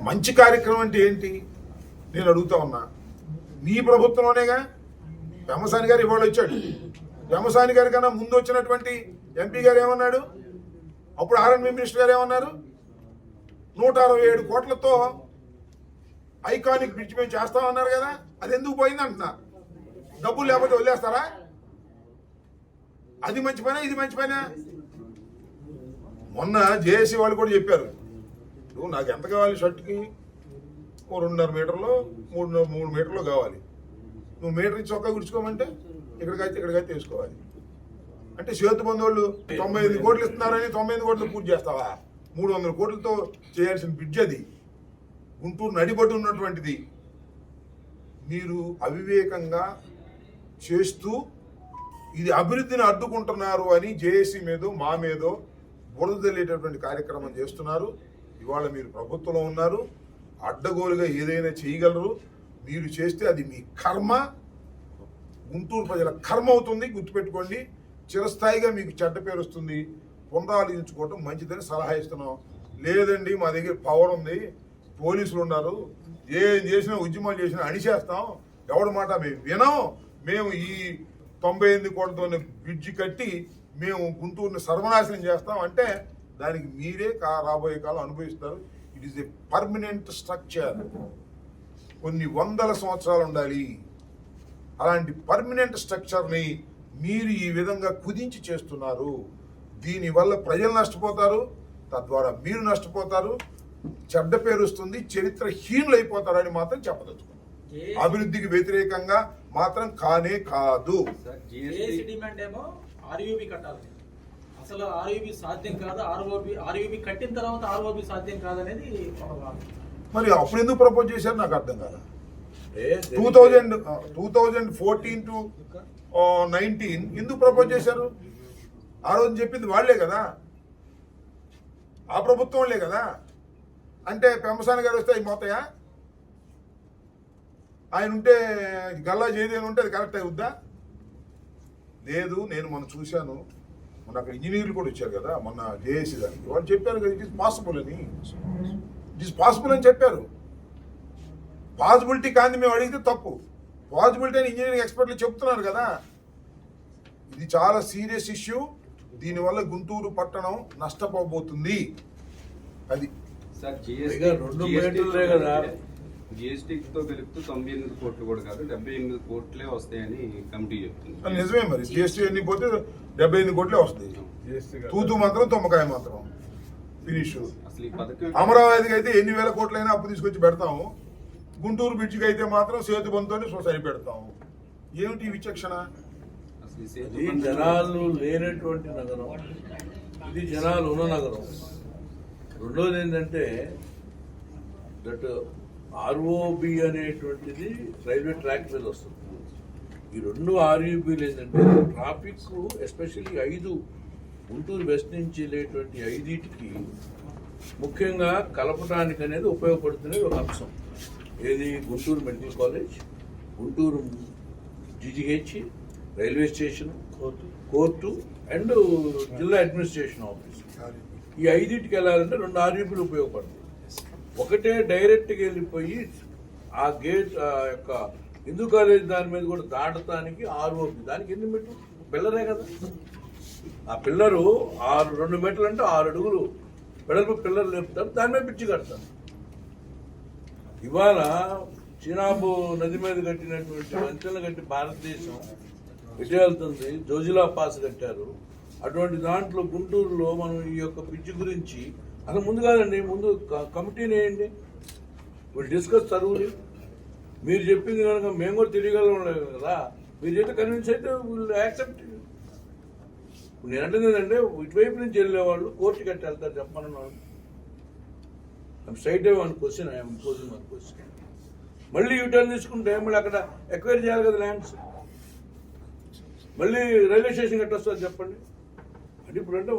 మంచి కార్యక్రమం అంటే ఏంటి నేను అడుగుతా ఉన్నా. మీ ప్రభుత్వంలోనేగా పెమ్మసాని గారు ఇవాళ వచ్చాడు. పెమ్మసాని గారి కన్నా ముందు వచ్చినటువంటి ఎంపీ గారు ఏమన్నాడు, అప్పుడు ఆర్ఎన్బి మినిస్టర్ గారు ఏమన్నారు, 167 కోట్లతో ఐకానిక్ బ్రిడ్జ్ మేము చేస్తామన్నారు కదా, అది ఎందుకు పోయింది అంటున్నారు. డబ్బులు లేకపోతే వదిలేస్తారా? అది మంచి పనే, ఇది మంచి పనే. మొన్న జేఏసీ వాళ్ళు కూడా చెప్పారు, నువ్వు నాకు ఎంత కావాలి షర్ట్కి, 2.5 మీటర్లు 3 మీటర్లు కావాలి, నువ్వు మీటర్ ఇచ్చి చొక్కా గుర్చుకోమంటే ఇక్కడికైతే వేసుకోవాలి అంటే చేతు బంధువులు 95 కోట్లు ఇస్తున్నారని 95 కోట్లు పూర్తి చేస్తావా? 300 కోట్లతో చేయాల్సిన బ్రిడ్జ్ అది, గుంటూరు నడిబడి ఉన్నటువంటిది. మీరు అవివేకంగా చేస్తూ ఇది అభివృద్ధిని అడ్డుకుంటున్నారు అని జేఏసీ మీదో మా మీదో బురద తెలియటటువంటి కార్యక్రమం చేస్తున్నారు. ఇవాళ మీరు ప్రభుత్వంలో ఉన్నారు, అడ్డగోలుగా ఏదైనా చేయగలరు. మీరు చేస్తే అది మీ కర్మ, గుంటూరు ప్రజల కర్మ అవుతుంది. గుర్తుపెట్టుకోండి, చిరస్థాయిగా మీకు చెడ్డ పేరు వస్తుంది. పునరాలోచించుకోవటం మంచిదని సలహా ఇస్తున్నాం. లేదండి మా దగ్గర పవర్ ఉంది, పోలీసులు ఉన్నారు, ఏం చేసినా ఉద్యమాలు చేసినా అణిచేస్తాం, ఎవడి మాట మేము వినం, మేము ఈ 98 కోట్లతో బ్రిడ్జి కట్టి మేము గుంటూరుని సర్వనాశనం చేస్తాం అంటే దానికి మీరే రాబోయే కాలం అనుభవిస్తారు. It is a permanent structure, కొన్ని వందల సంవత్సరాలు ఉండాలి. అలాంటి పర్మనెంట్ స్ట్రక్చర్ని మీరు ఈ విధంగా కుదించి చేస్తున్నారు. దీనివల్ల ప్రజలు నష్టపోతారు, తద్వారా మీరు నష్టపోతారు, చెడ్డ పేరు వస్తుంది, చరిత్రహీనులు అయిపోతారని మాత్రం చెప్పదలుచుకున్నాం. అభివృద్ధికి వ్యతిరేకంగా మాత్రం కానే కాదు. అసలు ఆర్యూబీ సాధ్యం కాదు, ఆర్యూబీ కట్టిన తర్వాత ఆర్ఓబీ సాధ్యం కాదనేది. మరి అప్పుడు ఎందుకు ప్రపోజ్ చేశారు నాకు అర్థం కాదు. 2014 to 19 ఎందుకు ప్రపోజ్ చేశారు? ఆ రోజు చెప్పింది వాళ్లే కదా, ఆ ప్రభుత్వం వాళ్ళే కదా. అంటే పెమ్మసాని గారు వస్తే అవి మోతాయా? ఆయన ఉంటే గల్లా చేయదేని ఉంటే అది కరెక్ట్ అవుద్దా? లేదు. నేను మొన్న చూశాను, మొన్న అక్కడ ఇంజనీర్లు కూడా వచ్చారు కదా మొన్న జేఏసీ దానికి, వాళ్ళు చెప్పారు కదా ఇట్ ఈస్ పాసిబుల్ అని. ఇట్ ఈస్ పాసిబుల్ అని చెప్పారు. పాసిబిలిటీ కానీ మేము అడిగితే తప్పు, పాసిబిలిటీ అని ఇంజనీరింగ్ ఎక్స్పర్ట్లు చెప్తున్నారు కదా. ఇది చాలా సీరియస్ ఇష్యూ. దీనివల్ల గుంటూరు పట్టణం నష్టపోబోతుంది. అది జిఎస్టీతో కలిపి 98 కోట్లు కూడా కాదు 78 కోట్లే వస్తాయని కమిటీ చెప్తుంది. నిజమే, మరి జిఎస్టీ ఎన్ని పోతే 78 కోట్లే వస్తాయి. తూతు మాత్రం తొమ్మకాయ మాత్రం ఫినిష్. అసలు ఈ పథకం అమరావతికి అయితే ఎన్ని వేల కోట్లైనా అప్పు తీసుకొచ్చి పెడతాము, గుంటూరు బ్రిడ్జికి అయితే మాత్రం సేతు బంధుతో సరి పెడతాము. ఏమిటి విచక్షణ? జనాలు లేనటువంటి నగరం ఇది, జనాలు ఉన్న నగరం. రెండోది ఏంటంటే దట్ ఆర్ఓబి అనేటువంటిది రైల్వే ట్రాక్ మీద వస్తుంది. ఈ 2 ఆర్యూబీలు ఏంటంటే ట్రాఫిక్ ఎస్పెషల్లీ 5 గుంటూరు వెస్ట్ నుంచి వెళ్ళేటువంటి 5టికి ముఖ్యంగా కలపడానికి అనేది ఉపయోగపడుతున్నది ఒక అంశం. ఏది? Guntur medical college, Guntur GGH, railway station, court and జిల్లా అడ్మినిస్ట్రేషన్ ఆఫీస్. ఈ 5టికి వెళ్ళాలంటే 2 ఆర్యూబీలు ఉపయోగపడతాయి. ఒకటే డైరెక్ట్గా వెళ్ళిపోయి ఆ గేట్ యొక్క హిందూ కాలేజ్ దాని మీద కూడా దాటడానికి ఆర్ఓబి, దానికి ఎన్ని మీటర్లు? పిల్లరే కదా. ఆ పిల్లరు 2 మీటర్లు అంటే 6 అడుగులు వెడల్పు పిల్లలు లేపుతారు, దాని మీద పిచ్చి కడతారు. ఇవాళ చీనాబు నది మీద కట్టినటువంటి వంతెనలు కట్టి భారతదేశం ఎటు వెళ్తుంది? జోజిలా పాస్ కట్టారు. అటువంటి దాంట్లో గుంటూరులో మనం ఈ యొక్క బ్రిడ్జ్ గురించి అసలు ముందు కాదండి, ముందు కమిటీని వేయండి, వీళ్ళు డిస్కస్ చదువులు. మీరు చెప్పింది కనుక మేము కూడా తెలియగలం కదా, మీరు చెప్తే కన్విన్స్ అయితే వీళ్ళు యాక్సెప్ట్. నేను అంటే ఏంటంటే ఇటువైపు నుంచి వెళ్ళేవాళ్ళు కోర్టు కట్టి వెళ్తారు చెప్పమన్నాను. Straight one question, I'm posing one question. మళ్ళీ యూటర్న్ తీసుకుంటే మళ్ళీ అక్కడ ఎక్వైర్ చేయాలి కదా ల్యాండ్స్, మళ్ళీ రైల్వే స్టేషన్ కట్టొస్తారు చెప్పండి. అంటే ఇప్పుడు అంటే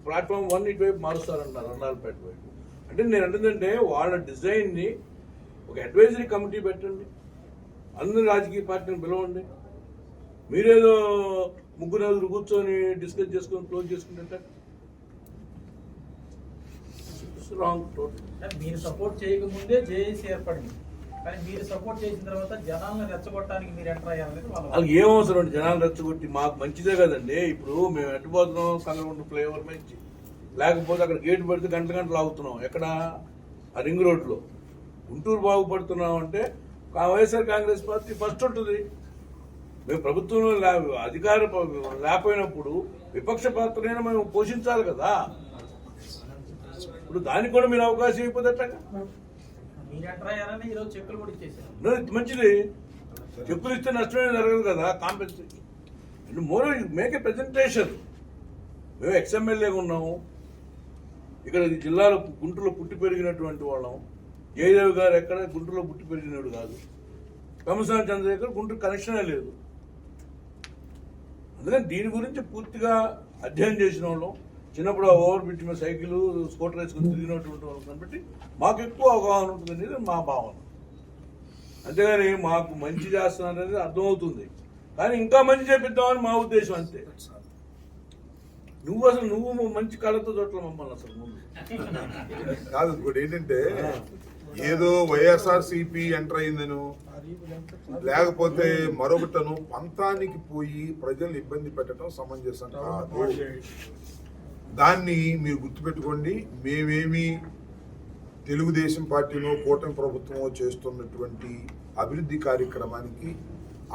ప్లాట్ఫామ్ 1 ఇటువైపు మారుస్తారన్నారు అన్నారపేట వైపు. అంటే నేను అంటుందంటే వాళ్ళ డిజైన్ని ఒక అడ్వైజరీ కమిటీ పెట్టండి, అందరు రాజకీయ పార్టీని పిలవండి. మీరేదో 3-4 కూర్చొని డిస్కస్ చేసుకొని క్లోజ్ చేసుకుంటుంటే ఇట్స్ రాంగ్ టోటల్. అంటే మీరు సపోర్ట్ చేయకముందే జేఏసీ ఏర్పడింది, కానీ మీరు సపోర్ట్ చేసిన తర్వాత జనాలను రెచ్చగొట్టడానికి మీరు ఎంటర్ అయ్యారనేది వాళ్ళ వాళ్ళకి ఏం అవసరం అండి జనాలు రెచ్చగొట్టి? మాకు మంచిదే కదండి. ఇప్పుడు మేము ఎట్టుపోతున్నాం సంగరగుంట ఫ్లైఓవర్ మంచి, లేకపోతే అక్కడ గేట్ పెడితే గంటలు ఆగుతున్నాం. ఎక్కడ? ఆ రింగ్ రోడ్లో. గుంటూరు బాగుపడుతున్నాం అంటే వైఎస్ఆర్ కాంగ్రెస్ పార్టీ ఫస్ట్ ఉంటుంది. మేము ప్రభుత్వంలో అధికార లేకపోయినప్పుడు విపక్ష పాత్రనైనా మేము పోషించాలి కదా. ఇప్పుడు దానికి కూడా మీరు అవకాశం అయిపోతే మీరు ఎంటర్ అయ్యారని ఈరోజు చెక్కులు కూడా ఇచ్చేసారు. మంచిది. చెప్పులు ఇస్తే నష్టమే జరగదు కదా. Compensation more make a presentation. మేము ఎక్స్ఎమ్మెల్యేగా ఉన్నాము, ఇక్కడ ఈ జిల్లాలో గుంటూరులో పుట్టి పెరిగినటువంటి వాళ్ళం. జయదేవ్ గారు ఎక్కడ గుంటూరులో పుట్టి పెరిగినాడు కాదు. కమసాని చంద్రశేఖర్ గుంటూరు కనెక్షనే లేదు. అందుకని దీని గురించి పూర్తిగా అధ్యయనం చేసిన వాళ్ళం, చిన్నప్పుడు ఆ ఓవర్ బ్రిడ్జ్ మీద సైకిల్ స్కూటర్ వేసుకుని తిరిగినటువంటి వాళ్ళం కాబట్టి మాకు ఎక్కువ అవగాహన ఉంటుంది అనేది మా భావన. అంతేగాని మాకు మంచి చేస్తున్నారనేది అర్థమవుతుంది, కానీ ఇంకా మంచి చేపిద్దామని మా ఉద్దేశం అంతే. నువ్వు మంచి కళతో చోట్ల మమ్మల్ని అసలు ముందు కాదు. ఇంకోటి ఏంటంటే ఏదో వైఎస్ఆర్సీపీ ఎంటర్ అయిందను లేకపోతే మరొకటను పంతానికి పోయి ప్రజల్ని ఇబ్బంది పెట్టడం సమంజసం కాదు. దాన్ని మీరు గుర్తుపెట్టుకోండి. మేమేమి తెలుగుదేశం పార్టీనో కూటమి ప్రభుత్వమో చేస్తున్నటువంటి అభివృద్ధి కార్యక్రమానికి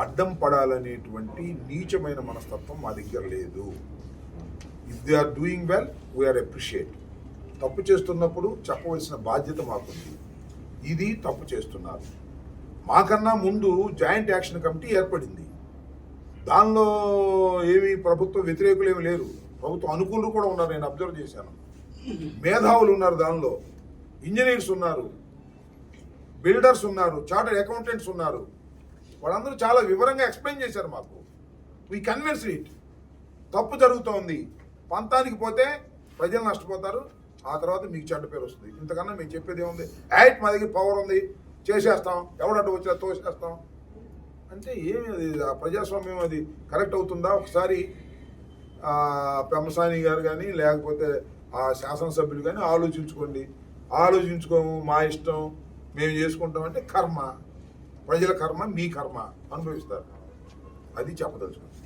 అడ్డం పడాలనేటువంటి నీచమైన మనస్తత్వం మా దగ్గర లేదు. If they are doing well we are appreciate. తప్పు చేస్తున్నప్పుడు చెప్పవలసిన బాధ్యత మాకుంది. ఇది తప్పు చేస్తున్నారు. మాకన్నా ముందు జాయింట్ యాక్షన్ కమిటీ ఏర్పడింది. దానిలో ఏమి ప్రభుత్వ వ్యతిరేకులు ఏమి లేరు, ప్రభుత్వ అనుకూలులు కూడా ఉన్నారు. నేను అబ్జర్వ్ చేశాను. మేధావులు ఉన్నారు, దానిలో ఇంజనీర్స్ ఉన్నారు, బిల్డర్స్ ఉన్నారు, చార్టర్డ్ అకౌంటెంట్స్ ఉన్నారు. వాళ్ళందరూ చాలా వివరంగా ఎక్స్ప్లెయిన్ చేశారు మాకు. We convince it. తప్పు జరుగుతోంది, పంతానికి పోతే ప్రజలు నష్టపోతారు, ఆ తర్వాత మీకు చెడ్డ పేరు వస్తుంది. ఇంతకన్నా మీకు చెప్పేది ఏముంది? యాక్ట్ మా దగ్గర పవర్ ఉంది, చేసేస్తాం, ఎవడట్టు వచ్చినా తోసేస్తాం అంటే ఏమి అది ఆ ప్రజాస్వామ్యం అది కరెక్ట్ అవుతుందా? ఒకసారి పెమ్మసాని గారు కానీ లేకపోతే ఆ శాసనసభ్యులు కానీ ఆలోచించుకోండి. ఆలోచించుకోము, మా ఇష్టం మేము చేసుకుంటామంటే కర్మ, ప్రజల కర్మ, మీ కర్మ అనుభవిస్తారు. అది చెప్పదలుచుకోండి.